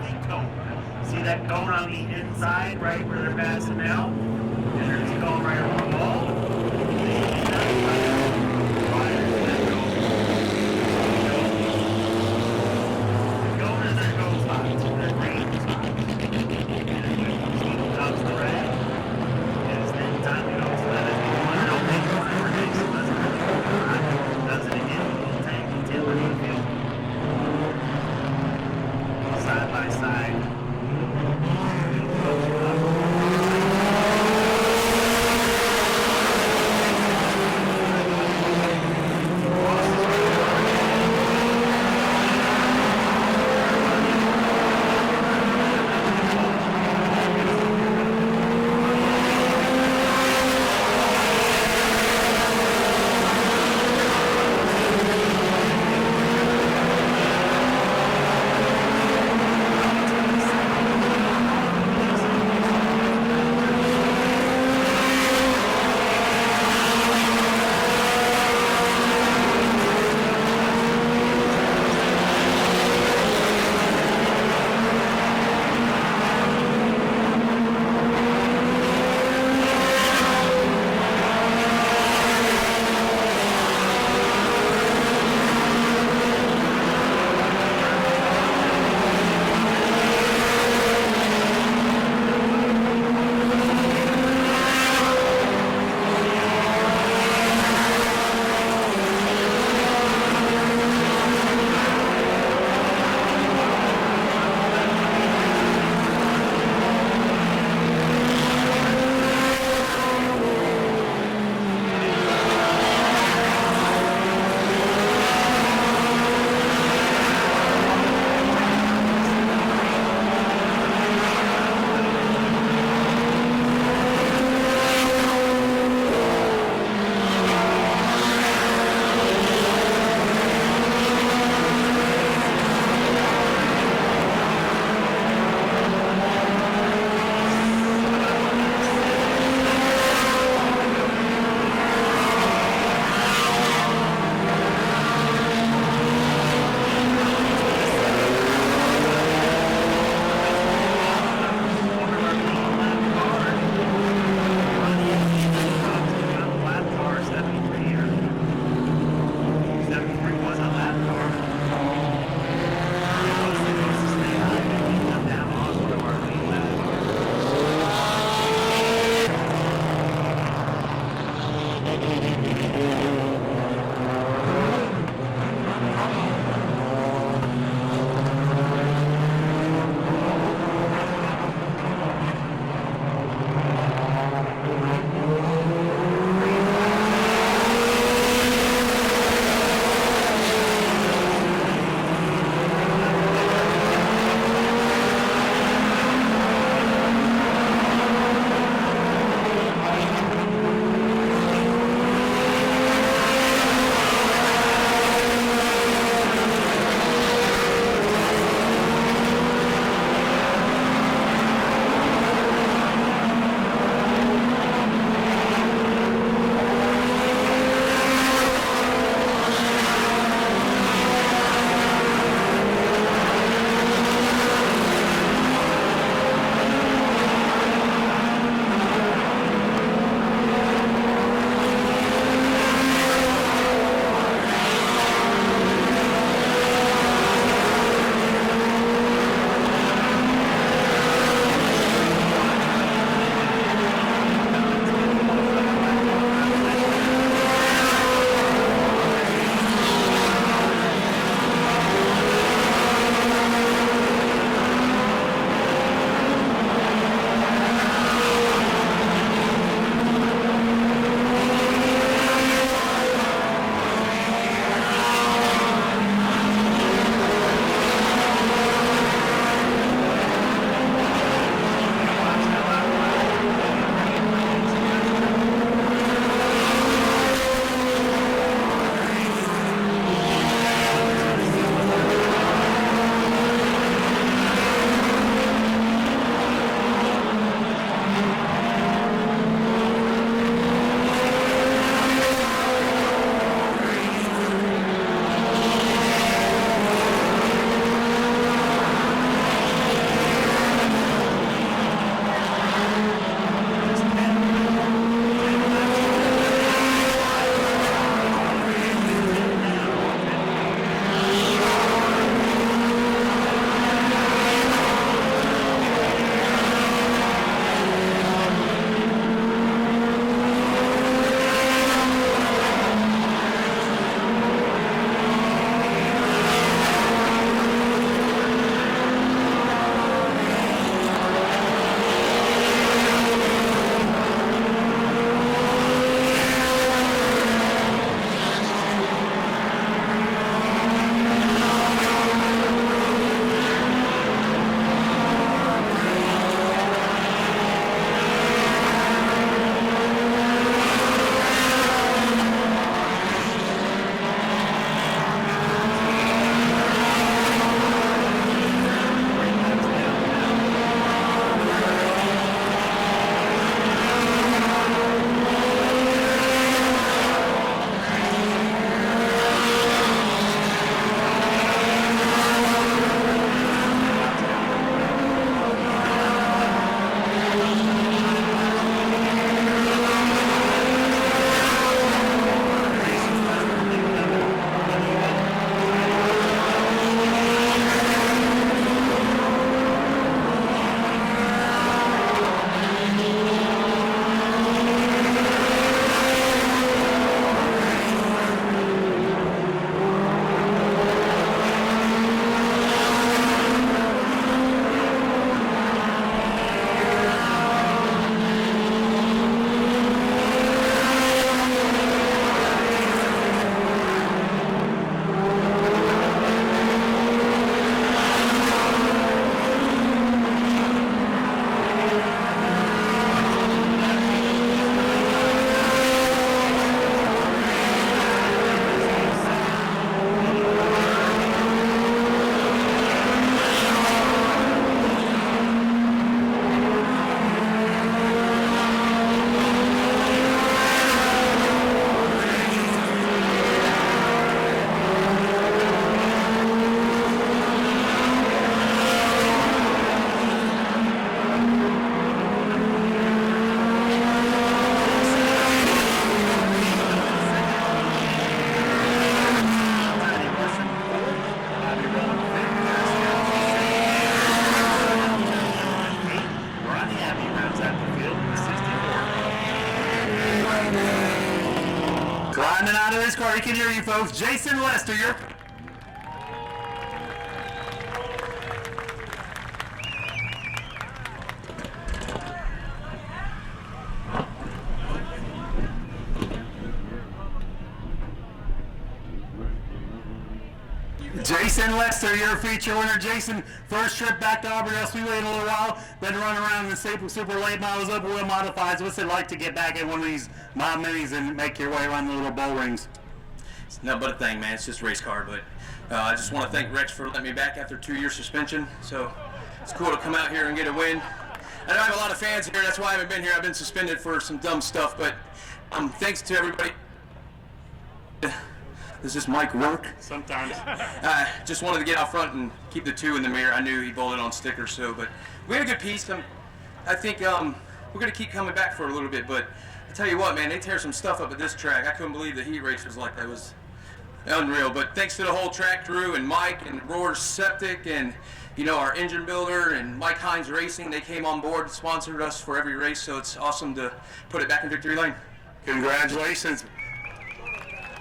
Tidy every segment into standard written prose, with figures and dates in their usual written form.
nothing cone. See that cone on the inside, right where they're passing now? And there's a cone right on the wall. The cone is their go spots, their green spots. And it comes the red. It's then time to go so that if you want to know which one ever takes the best does it again with a little tank detail in the field. Side by side. can hear you, folks. Jason Lester, you're... Jason Lester, your feature winner. Jason, first trip back to Auburndale Speedway in a little while. Been running around in the super late models, open wheel modifieds. What's it like to get back in one of these mod minis and make your way around the little bull rings? It's nothing but a thing, man. It's just a race car, but I just want to thank Rex for letting me back after 2-year suspension. So it's cool to come out here and get a win. I know I have a lot of fans here. That's why I haven't been here. I've been suspended for some dumb stuff, but thanks to everybody. Does this mic work? Sometimes. Just wanted to get out front and keep the 2 in the mirror. I knew he bolted on stickers, but we had a good piece. I think we're going to keep coming back for a little bit, but I tell you what, man, they tear some stuff up at this track. I couldn't believe the heat race was like that. It was unreal, but thanks to the whole track crew and Mike and Roar's Septic and, you know, our engine builder and Mike Hines Racing, they came on board, sponsored us for every race, so it's awesome to put it back in victory lane. Congratulations.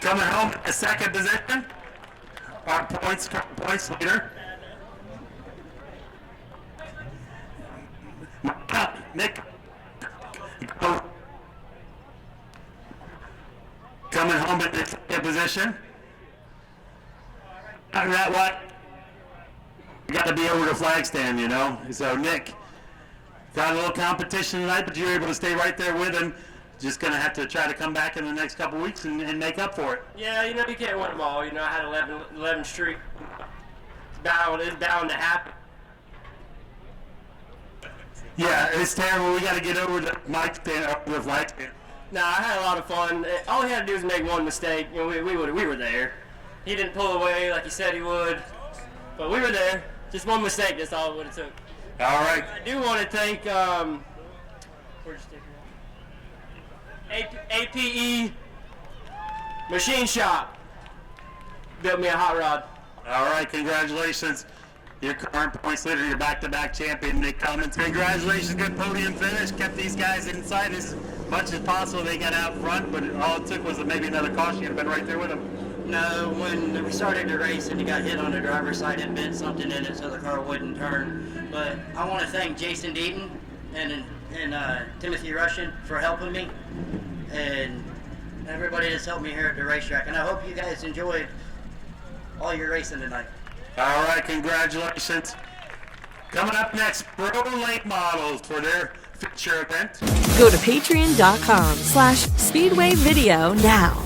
Coming home in second position, our points leader. Nick. Coming home in second position. After that, what? You got to be over the flag stand, you know. So Nick, got a little competition tonight, but you were able to stay right there with him. Just going to have to try to come back in the next couple weeks and make up for it. Yeah, you know, you can't win them all. You know, I had 11 streak. It's bound to happen. Yeah, it's terrible. We got to get over the mic stand, over the flag stand. Nah, I had a lot of fun. All he had to do was make one mistake. You know, we were there. He didn't pull away like he said he would, but we were there. Just one mistake, that's all it would have took. All right. I do want to thank, where's the sticker? APE Machine Shop built me a hot rod. All right, congratulations. Your current points leader, your back-to-back champion, Nick Cummins. Congratulations, good podium finish. Kept these guys inside as much as possible. They got out front, but all it took was maybe another caution. You'd have been right there with them. No, when we started the race and he got hit on the driver's side, it bent something in it so the car wouldn't turn. But I want to thank Jason Deaton and Timothy Russian for helping me, and everybody that's helped me here at the racetrack. And I hope you guys enjoyed all your racing tonight. All right, congratulations. Coming up next, Pro Late Models for their feature event. Go to patreon.com/speedwayvideo now.